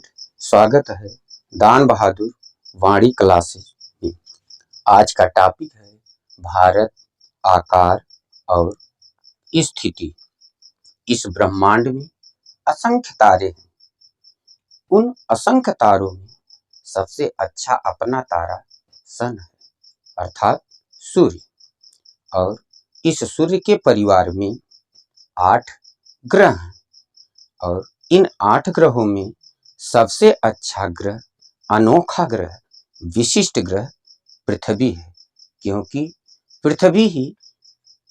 स्वागत है दान बहादुर वाणी क्लासेस में। आज का टॉपिक है भारत, आकार और स्थिति। इस ब्रह्मांड में असंख्य तारे हैं। उन असंख्य तारों में सबसे अच्छा अपना तारा सन है, अर्थात सूर्य। और इस सूर्य के परिवार में 8 ग्रह हैं और इन 8 ग्रहों में सबसे अच्छा ग्रह, अनोखा ग्रह, विशिष्ट ग्रह पृथ्वी है, क्योंकि पृथ्वी ही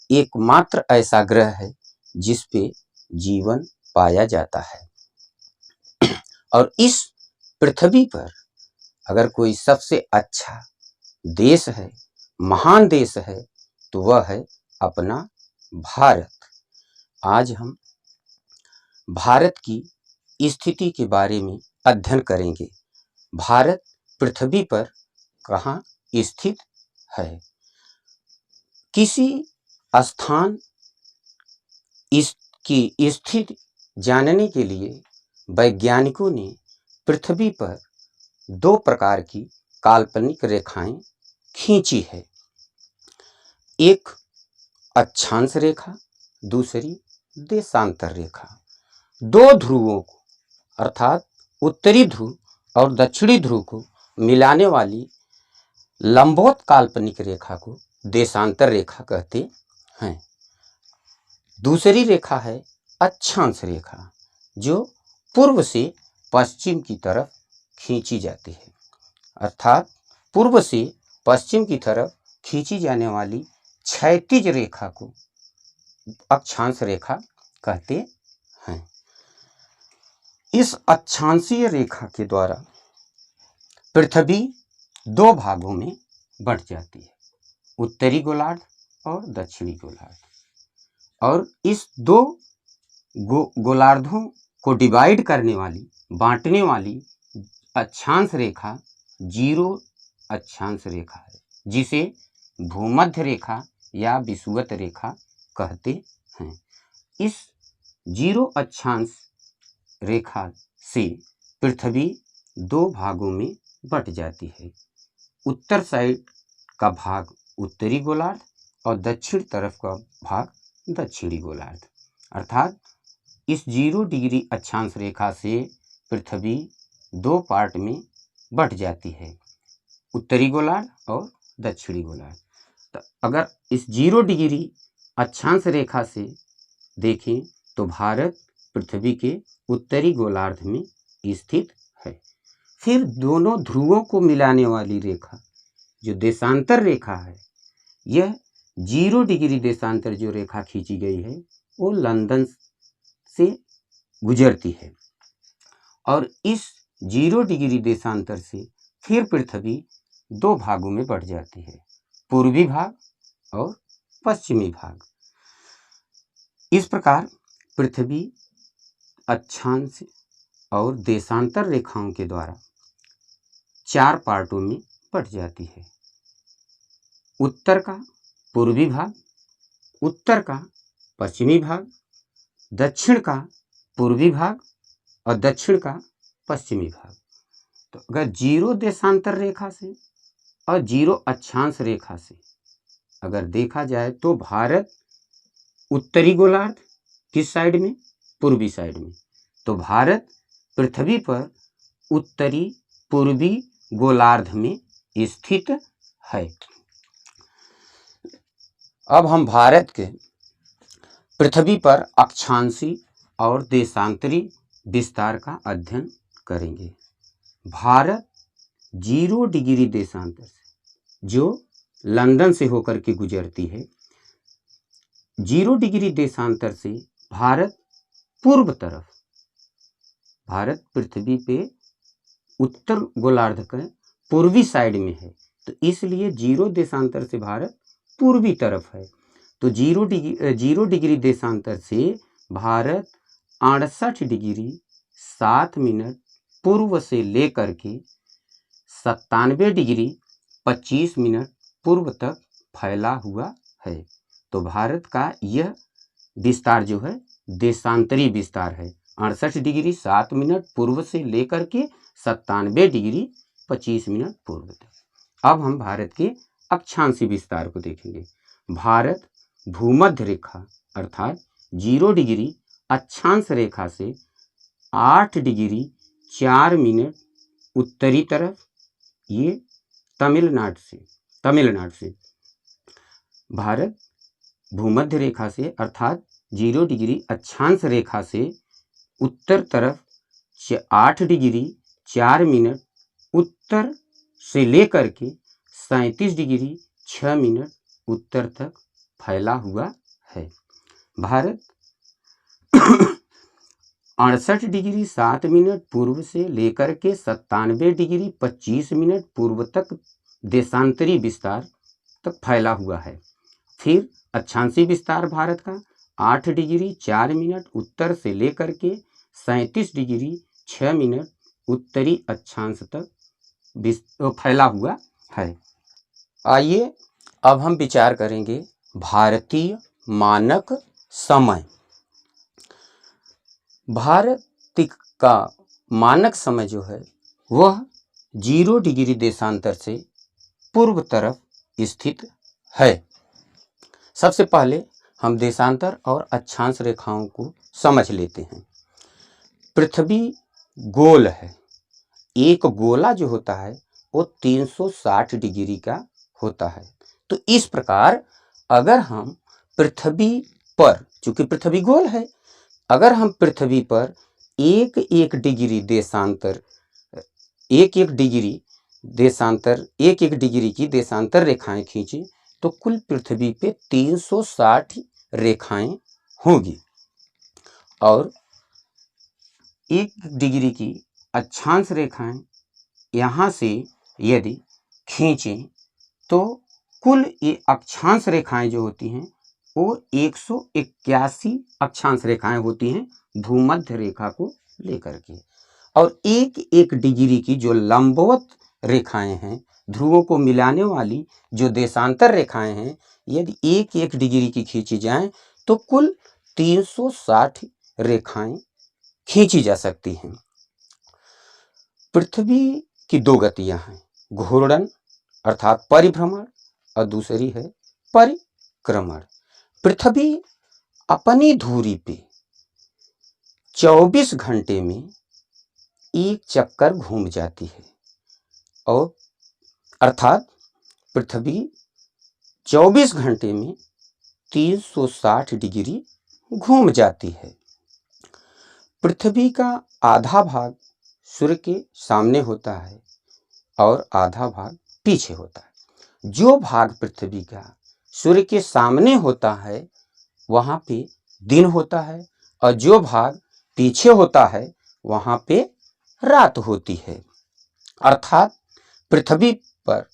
एकमात्र ऐसा ग्रह है जिस पे जीवन पाया जाता है। और इस पृथ्वी पर अगर कोई सबसे अच्छा देश है, महान देश है, तो वह है अपना भारत। आज हम भारत की स्थिति के बारे में अध्ययन करेंगे। भारत पृथ्वी पर कहाँ स्थित है। किसी स्थान इसकी स्थिति जानने के लिए वैज्ञानिकों ने पृथ्वी पर 2 प्रकार की काल्पनिक रेखाएं खींची है। एक अक्षांश रेखा, दूसरी देशांतर रेखा। 2 ध्रुवों को अर्थात उत्तरी ध्रुव और दक्षिणी ध्रुव को मिलाने वाली लंबवत काल्पनिक रेखा को देशांतर रेखा कहते हैं। दूसरी रेखा है अक्षांश रेखा, जो पूर्व से पश्चिम की तरफ खींची जाती है। अर्थात पूर्व से पश्चिम की तरफ खींची जाने वाली क्षैतिज रेखा को अक्षांश रेखा कहते हैं। इस अक्षांशीय रेखा के द्वारा पृथ्वी 2 भागों में बंट जाती है, उत्तरी गोलार्ध और दक्षिणी गोलार्ध। और इस 2 गोलार्धों को डिवाइड करने वाली, बांटने वाली अक्षांश रेखा 0 अक्षांश रेखा है, जिसे भूमध्य रेखा या विषुवत रेखा कहते हैं। इस 0 अक्षांश रेखा से पृथ्वी 2 भागों में बंट जाती है। उत्तर साइड का भाग उत्तरी गोलार्ध और दक्षिण तरफ का भाग दक्षिणी गोलार्ध। अर्थात इस 0 डिग्री अक्षांश रेखा से पृथ्वी 2 पार्ट में बंट जाती है, उत्तरी गोलार्ध और दक्षिणी गोलार्ध। तो अगर इस 0 डिग्री अक्षांश रेखा से देखें तो भारत पृथ्वी के उत्तरी गोलार्ध में स्थित है। फिर दोनों ध्रुवों को मिलाने वाली रेखा जो देशांतर रेखा है, यह 0 डिग्री देशांतर जो रेखा खींची गई है वो लंदन से गुजरती है। और इस 0 डिग्री देशांतर से फिर पृथ्वी 2 भागों में बढ़ जाती है, पूर्वी भाग और पश्चिमी भाग। इस प्रकार पृथ्वी अक्षांश और देशांतर रेखाओं के द्वारा 4 पार्टों में बंट जाती है। उत्तर का पूर्वी भाग, उत्तर का पश्चिमी भाग, दक्षिण का पूर्वी भाग और दक्षिण का पश्चिमी भाग। तो अगर 0 देशांतर रेखा से और 0 अक्षांश रेखा से अगर देखा जाए तो भारत उत्तरी गोलार्ध किस साइड में, पूर्वी साइड में। तो भारत पृथ्वी पर उत्तरी पूर्वी गोलार्ध में स्थित है। अब हम भारत के पृथ्वी पर अक्षांशी और देशांतरी विस्तार का अध्ययन करेंगे। भारत 0 डिग्री देशांतर से जो लंदन से होकर के गुजरती है, 0 डिग्री देशांतर से भारत पूर्व तरफ, भारत पृथ्वी पे उत्तर गोलार्ध के पूर्वी साइड में है, तो इसलिए 0 देशांतर से भारत पूर्वी तरफ है। तो 0 डिग्री देशांतर से भारत 68 डिग्री 7 मिनट पूर्व से लेकर के 97 डिग्री 25 मिनट पूर्व तक फैला हुआ है। तो भारत का यह विस्तार जो है देशांतरी विस्तार है 68 डिग्री 7 मिनट पूर्व से लेकर के 97 डिग्री 25 मिनट पूर्व तक। अब हम भारत के अक्षांशी विस्तार को देखेंगे। भारत भूमध्य रेखा अर्थात 0 डिग्री अक्षांश रेखा से 8 डिग्री 4 मिनट उत्तरी तरफ, ये तमिलनाडु से भारत भूमध्य रेखा से अर्थात 0 डिग्री अक्षांश रेखा से उत्तर तरफ 8 डिग्री 4 मिनट उत्तर से लेकर के 37 डिग्री 6 मिनट उत्तर तक फैला हुआ है। भारत 68 डिग्री 7 मिनट पूर्व से लेकर के 97 डिग्री 25 मिनट पूर्व तक देशांतरी विस्तार तक फैला हुआ है। फिर अक्षांशी विस्तार भारत का 8 डिग्री 4 मिनट उत्तर से लेकर के 37 डिग्री 6 मिनट उत्तरी अक्षांश तक फैला हुआ है। आइए अब हम विचार करेंगे भारतीय मानक समय। भारत का मानक समय जो है वह 0 डिग्री देशांतर से पूर्व तरफ स्थित है। सबसे पहले हम देशांतर और अक्षांश रेखाओं को समझ लेते हैं। पृथ्वी गोल है। एक गोला जो होता है वो 360 डिग्री का होता है। तो इस प्रकार अगर हम पृथ्वी पर, चूंकि पृथ्वी गोल है, अगर हम पृथ्वी पर एक एक डिग्री की देशांतर रेखाएं खींचें तो कुल पृथ्वी पे 360 रेखाएं होंगी। और 1 डिग्री की अक्षांश रेखाएं यहाँ से यदि खींचें तो कुल ये अक्षांश रेखाएं जो होती हैं वो 181 अक्षांश रेखाएं होती हैं भूमध्य रेखा को लेकर के। और 1 डिग्री की जो लंबवत रेखाएं हैं, ध्रुवों को मिलाने वाली जो देशांतर रेखाएं हैं, यदि 1 डिग्री की खींची जाएं तो कुल 360 रेखाएं खींची जा सकती हैं। पृथ्वी की 2 गतियां हैं, घूर्णन अर्थात परिभ्रमण और दूसरी है परिक्रमण। पृथ्वी अपनी धुरी पे 24 घंटे में एक चक्कर घूम जाती है। और अर्थात पृथ्वी 24 घंटे में 360 डिग्री घूम जाती है। पृथ्वी का आधा भाग सूर्य के सामने होता है और आधा भाग पीछे होता है। जो भाग पृथ्वी का सूर्य के सामने होता है वहाँ पे दिन होता है और जो भाग पीछे होता है वहाँ पे रात होती है। अर्थात पृथ्वी पर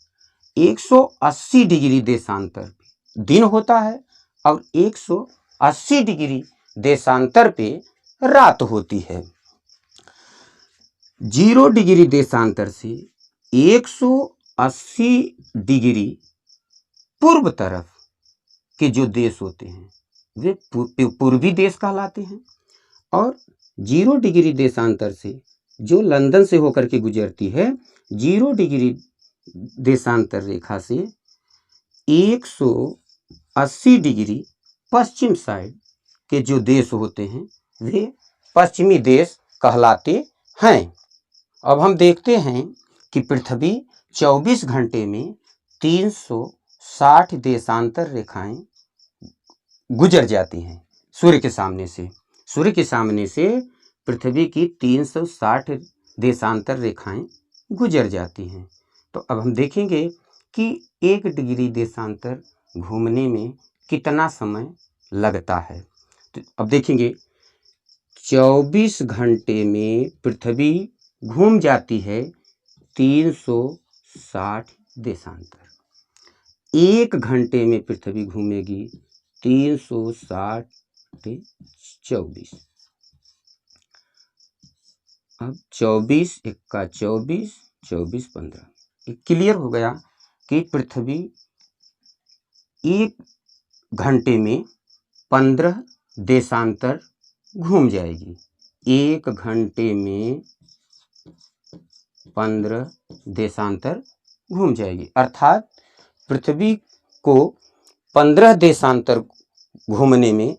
180 डिग्री देशांतर पे दिन होता है और 180 डिग्री देशांतर पे रात होती है। 0 डिग्री देशांतर से 180 डिग्री पूर्व तरफ के जो देश होते हैं वे पूर्वी देश कहलाते हैं। और 0 डिग्री देशांतर से जो लंदन से होकर के गुजरती है, 0 डिग्री देशांतर रेखा से 180 डिग्री पश्चिम साइड के जो देश होते हैं वे पश्चिमी देश कहलाते हैं। अब हम देखते हैं कि पृथ्वी 24 घंटे में 360 देशांतर रेखाएं गुजर जाती हैं सूर्य के सामने से। सूर्य के सामने से पृथ्वी की 360 देशांतर रेखाएं गुजर जाती हैं। तो अब हम देखेंगे कि 1 डिग्री देशांतर घूमने में कितना समय लगता है। तो अब देखेंगे 24 घंटे में पृथ्वी घूम जाती है 360 देशांतर। 1 घंटे में पृथ्वी घूमेगी 360 पे 24। अब 24 एक्का 24, 24 15। क्लियर हो गया कि पृथ्वी 1 घंटे में 15 देशांतर घूम जाएगी। 1 घंटे में 15 देशांतर घूम जाएगी। अर्थात पृथ्वी को 15 देशांतर घूमने में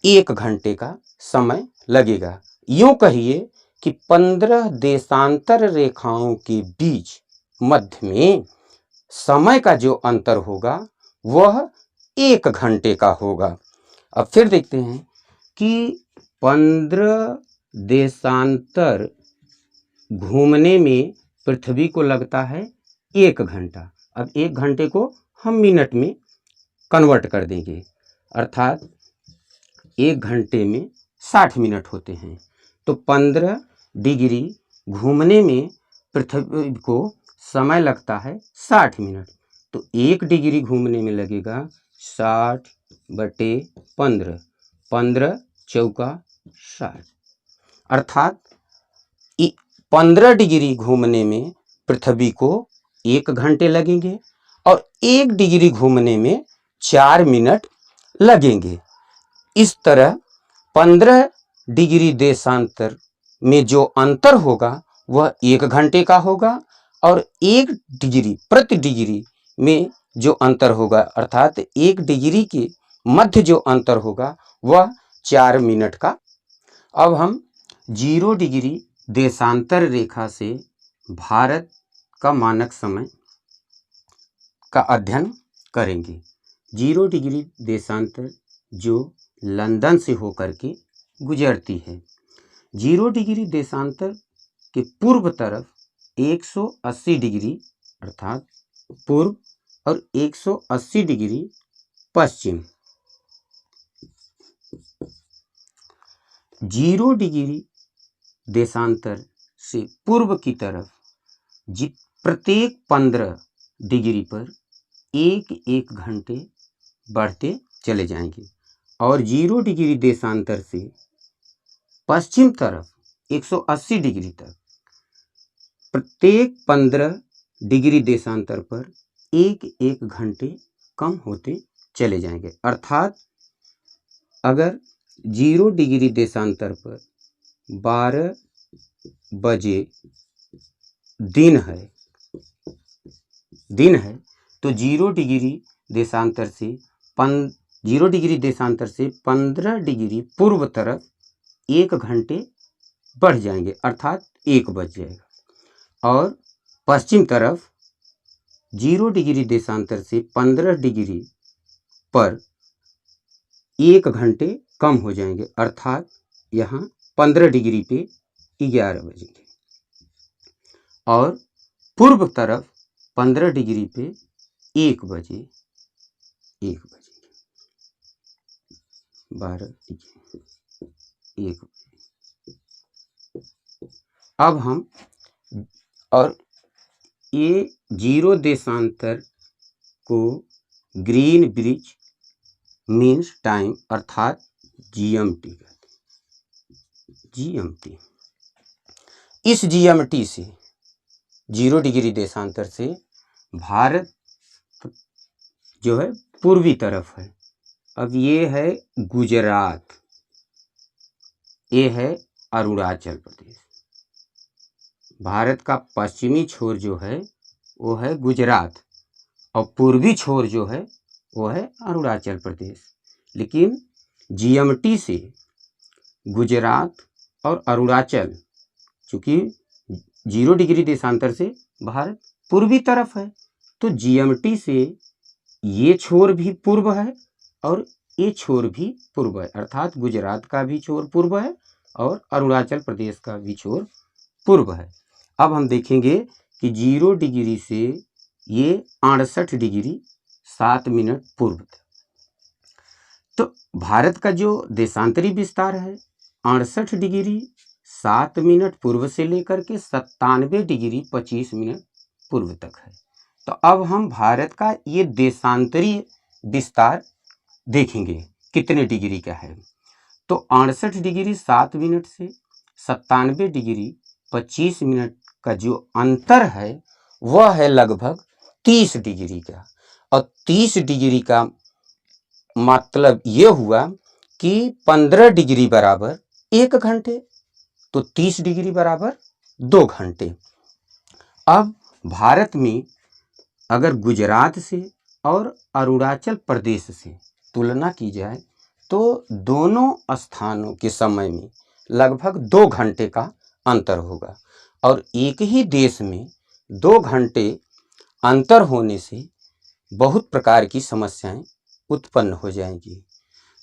1 घंटे का समय लगेगा। यूं कहिए कि 15 देशांतर रेखाओं के बीच मध्य में समय का जो अंतर होगा वह 1 घंटे का होगा। अब फिर देखते हैं कि 15 देशांतर घूमने में पृथ्वी को लगता है 1 घंटा। अब 1 घंटे को हम मिनट में कन्वर्ट कर देंगे, अर्थात 1 घंटे में 60 मिनट होते हैं। तो 15 डिग्री घूमने में पृथ्वी को समय लगता है 60 मिनट। तो 1 डिग्री घूमने में लगेगा 60/15, 15 चौका 60, अर्थात 15 डिग्री घूमने में पृथ्वी को 1 घंटे लगेंगे और 1 डिग्री घूमने में 4 मिनट लगेंगे। इस तरह 15 डिग्री देशांतर में जो अंतर होगा वह 1 घंटे का होगा और 1 डिग्री प्रति डिग्री में जो अंतर होगा, अर्थात 1 डिग्री के मध्य जो अंतर होगा वह 4 मिनट का। अब हम 0 डिग्री देशांतर रेखा से भारत का मानक समय का अध्ययन करेंगे। 0 डिग्री देशांतर जो लंदन से होकर के गुजरती है। 0 डिग्री देशांतर के पूर्व तरफ 180 डिग्री अर्थात पूर्व और 180 डिग्री पश्चिम। 0 डिग्री देशांतर से पूर्व की तरफ प्रत्येक 15 डिग्री पर 1 घंटे बढ़ते चले जाएंगे और 0 डिग्री देशांतर से पश्चिम तरफ 180 डिग्री तक प्रत्येक 15 डिग्री देशांतर पर 1 घंटे कम होते चले जाएंगे। अर्थात अगर 0 डिग्री देशांतर पर 12 बजे दिन है तो 0 डिग्री देशांतर से 0 डिग्री देशांतर से 15 डिग्री पूर्व तरफ 1 घंटे बढ़ जाएंगे, अर्थात 1 बज जाएगा। और पश्चिम तरफ 0 डिग्री देशांतर से 15 डिग्री पर 1 घंटे कम हो जाएंगे, अर्थात यहाँ 15 डिग्री पे 11 बजेंगे और पूर्व तरफ 15 डिग्री पे 1 बजे 1 बजेंगे, 12 डिग्री 1 बजे। अब हम और ये 0 देशांतर को ग्रीन ब्रिज मीन्स टाइम अर्थात जीएमटी कहते हैं। जीएमटी, इस जीएमटी से 0 डिग्री देशांतर से भारत जो है पूर्वी तरफ है। अब ये है गुजरात, ये है अरुणाचल प्रदेश। भारत का पश्चिमी छोर जो है वो है गुजरात और पूर्वी छोर जो है वो है अरुणाचल प्रदेश। लेकिन जीएमटी से गुजरात और अरुणाचल, चूँकि 0 डिग्री देशांतर से भारत पूर्वी तरफ है तो जीएमटी से ये छोर भी पूर्व है और ये छोर भी पूर्व है, अर्थात गुजरात का भी छोर पूर्व है और अरुणाचल प्रदेश का भी छोर पूर्व है। अब हम देखेंगे कि 0 डिग्री से ये 68 डिग्री 7 मिनट पूर्व था। तो भारत का जो देशांतरी विस्तार है 68 डिग्री 7 मिनट पूर्व से लेकर के 97 डिग्री 25 मिनट पूर्व तक है। तो अब हम भारत का ये देशांतरी विस्तार देखेंगे कितने डिग्री का है। तो 68 डिग्री 7 मिनट से 97 डिग्री 25 मिनट का जो अंतर है वह है लगभग 30 डिग्री का। और 30 डिग्री का मतलब ये हुआ कि 15 डिग्री बराबर 1 घंटे, तो 30 डिग्री बराबर 2 घंटे। अब भारत में अगर गुजरात से और अरुणाचल प्रदेश से तुलना की जाए तो दोनों स्थानों के समय में लगभग 2 घंटे का अंतर होगा, और एक ही देश में 2 घंटे अंतर होने से बहुत प्रकार की समस्याएं उत्पन्न हो जाएंगी।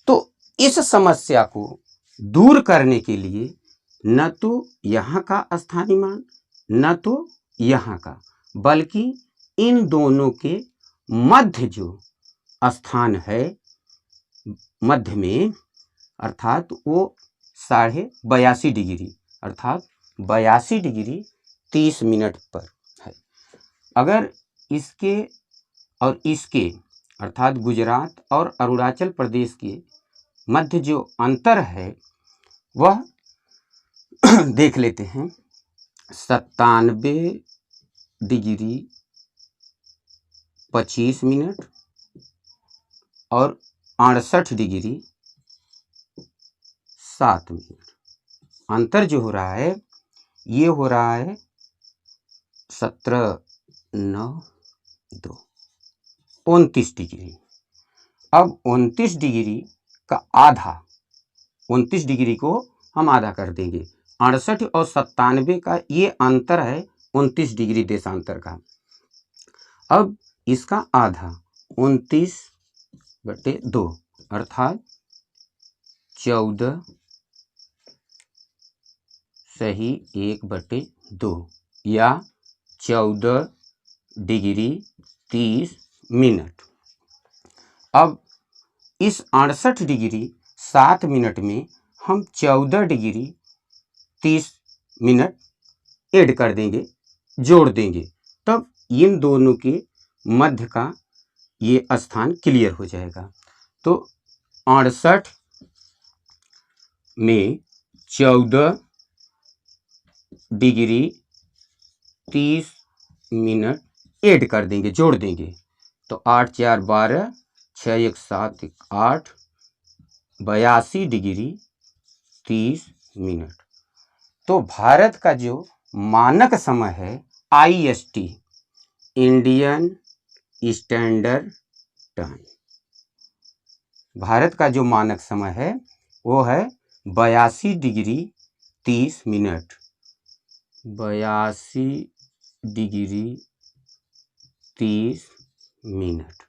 तो इस समस्या को दूर करने के लिए न तो यहाँ का स्थानीय मान, न तो यहाँ का, बल्कि इन दोनों के मध्य जो स्थान है मध्य में, अर्थात वो 82.5 डिग्री अर्थात 82 डिग्री 30 मिनट पर है। अगर इसके और इसके अर्थात गुजरात और अरुणाचल प्रदेश के मध्य जो अंतर है वह देख लेते हैं। 97 डिग्री 25 मिनट और 68 डिग्री 7 मिनट। अंतर जो हो रहा है ये हो रहा है 17, 9, 2, 29 डिग्री। अब 29 डिग्री का आधा, 29 डिग्री को हम आधा कर देंगे। 68 और 97 का ये अंतर है 29 डिग्री देशांतर का। अब इसका आधा 29/2 अर्थात 14 सही 1/2 या 14 डिग्री 30 मिनट। अब इस 68 डिग्री 7 मिनट में हम 14 डिग्री 30 मिनट ऐड कर देंगे, जोड़ देंगे, तब इन दोनों के मध्य का ये स्थान क्लियर हो जाएगा। तो 68 में 14 डिग्री 30 मिनट ऐड कर देंगे, जोड़ देंगे, तो 8 4 12, 6 1 7 1 8, 82 डिग्री 30 मिनट। तो भारत का जो मानक समय है IST, Indian standard time, Bharat का जो मानक समय है वो है 82 degree 30 minute. 82 degree 30 minute.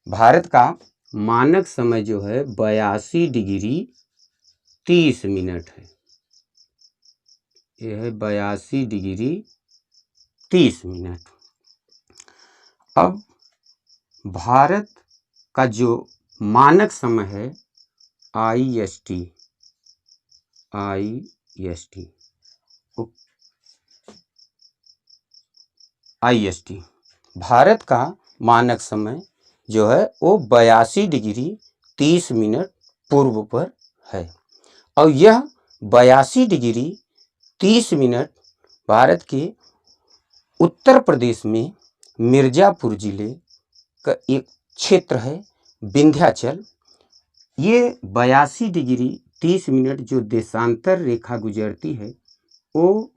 Bharat का मानक समय जो है 82 डिग्री 30 मिनट है। यह है 82 डिग्री 30 मिनट। अब भारत का जो मानक समय है IST, भारत का मानक समय जो है वो 82 डिग्री 30 मिनट पूर्व पर है, और यह 82 डिग्री 30 मिनट भारत के उत्तर प्रदेश में मिर्जापुर जिले का एक क्षेत्र है विंध्याचल। ये 82 डिग्री 30 मिनट जो देशांतर रेखा गुजरती है वो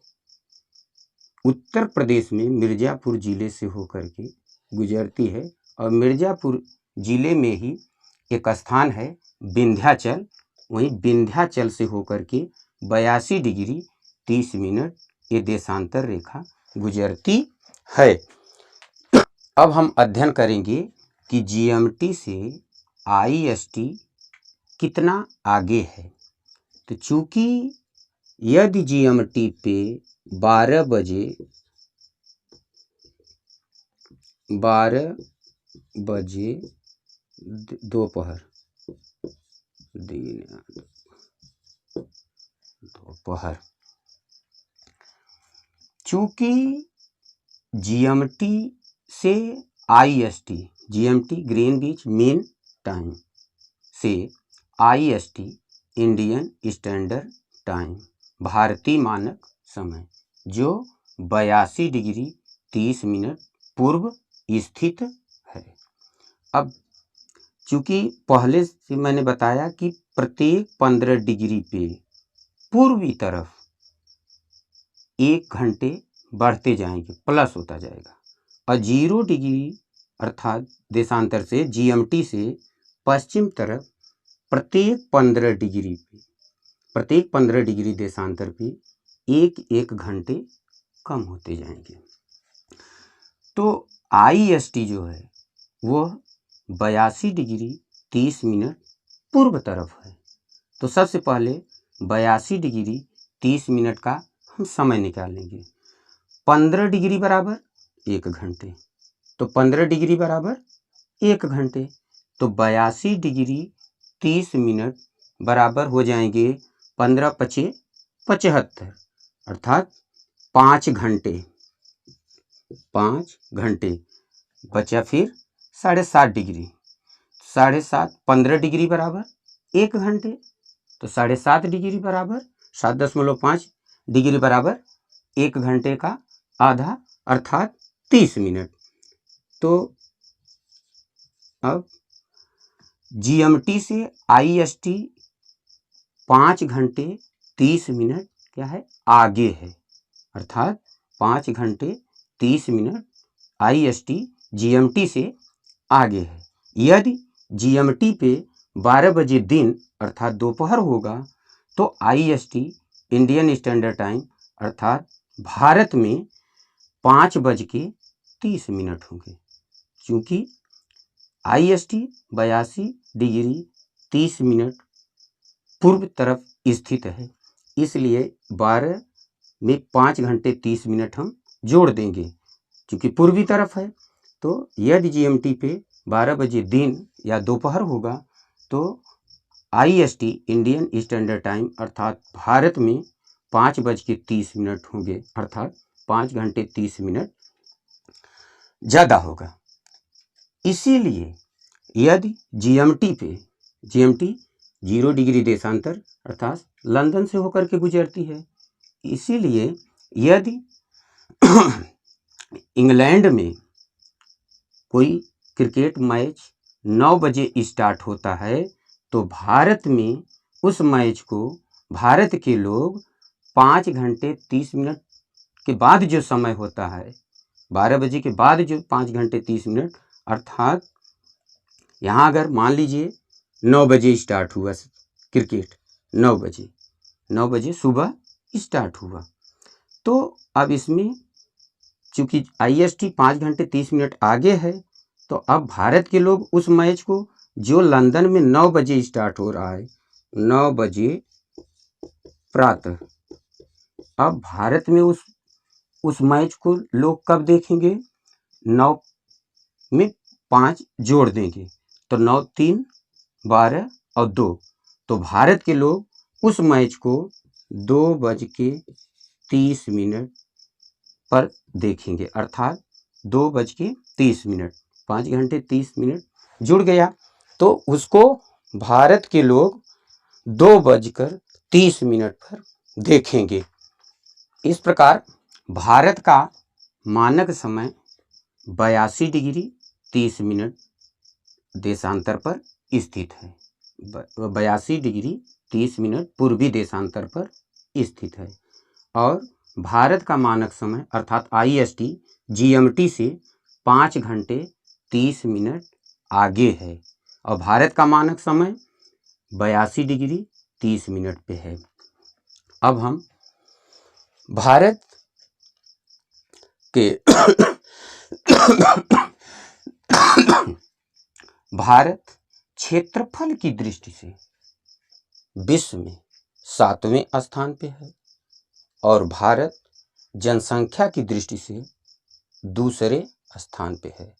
उत्तर प्रदेश में मिर्जापुर जिले से होकर के गुजरती है, और मिर्जापुर जिले में ही एक स्थान है विंध्याचल, वहीं विंध्याचल से होकर के 82 डिग्री 30 मिनट ये देशांतर रेखा गुजरती है। अब हम अध्ययन करेंगे कि GMT से IST कितना आगे है। तो चूंकि यदि GMT पे 12 बजे दोपहर चूंकि GMT से IST, GMT Greenwich mean time से IST इंडियन स्टैंडर्ड टाइम भारतीय मानक समय जो 82 डिग्री 30 मिनट पूर्व स्थित है। अब चूंकि पहले से मैंने बताया कि प्रत्येक 15 डिग्री पे पूर्वी तरफ 1 घंटे बढ़ते जाएंगे, प्लस होता जाएगा। और 0 डिग्री अर्थात देशांतर से GMT से पश्चिम तरफ प्रत्येक 15 डिग्री देशांतर पे 1 घंटे कम होते जाएंगे। तो IST जो है वह 82 डिग्री 30 मिनट पूर्व तरफ है। तो सबसे पहले 82 डिग्री 30 मिनट का हम समय निकालेंगे। 15 डिग्री बराबर 1 घंटे, तो 15 डिग्री बराबर 1 घंटे, तो 82 डिग्री 30 मिनट बराबर हो जाएंगे 15 पचे 75 अर्थात 5 घंटे। 5 घंटे बचा फिर 7.5 डिग्री, 7.5 15 डिग्री बराबर 1 घंटे, तो 7.5 डिग्री बराबर 7.5 डिग्री बराबर 1 घंटे का आधा अर्थात 30 मिनट। तो अब GMT से IST 5 घंटे 30 मिनट क्या है आगे है, अर्थात 5 घंटे 30 मिनट IST GMT से आगे है। यदि GMT पे 12 बजे दिन अर्थात दोपहर होगा तो IST इंडियन स्टैंडर्ड टाइम अर्थात भारत में 5:30 होंगे। क्योंकि IST 82 डिग्री 30 मिनट पूर्व तरफ स्थित है, इसलिए 12 में 5 घंटे 30 मिनट हम जोड़ देंगे क्योंकि पूर्वी तरफ है। तो यदि GMT पे 12 बजे दिन या दोपहर होगा तो IST इंडियन स्टैंडर्ड टाइम अर्थात भारत में 5:30 होंगे, अर्थात 5 घंटे 30 मिनट ज़्यादा होगा। इसीलिए यदि GMT 0 डिग्री देशांतर अर्थात लंदन से होकर के गुजरती है, इसीलिए यदि इंग्लैंड में कोई क्रिकेट मैच 9 बजे स्टार्ट होता है तो भारत में उस मैच को भारत के लोग 5 घंटे 30 मिनट के बाद जो समय होता है, 12 बजे के बाद जो 5 घंटे 30 मिनट अर्थात यहाँ अगर मान लीजिए 9 बजे स्टार्ट हुआ क्रिकेट, 9 बजे सुबह स्टार्ट हुआ, तो अब इसमें चूँकि IST 5 घंटे 30 मिनट आगे है तो अब भारत के लोग उस मैच को जो लंदन में 9 बजे स्टार्ट हो रहा है, 9 बजे प्रातः, अब भारत में उस मैच को लोग कब देखेंगे, 9 में 5 जोड़ देंगे तो 9 3 12 और 2, तो भारत के लोग उस मैच को 2:30 पर देखेंगे, अर्थात 2:30, 5 घंटे 30 मिनट जुड़ गया तो उसको भारत के लोग 2:30 पर देखेंगे। इस प्रकार भारत का मानक समय 82 डिग्री 30 मिनट देशांतर पर स्थित है, 82 डिग्री 30 मिनट पूर्वी देशांतर पर स्थित है। और भारत का मानक समय अर्थात IST GMT से 5 घंटे 30 मिनट आगे है और भारत का मानक समय 82 डिग्री 30 मिनट पे है। अब हम भारत के भारत क्षेत्रफल की दृष्टि से विश्व में 7वें स्थान पे है और भारत जनसंख्या की दृष्टि से दूसरे स्थान पे है।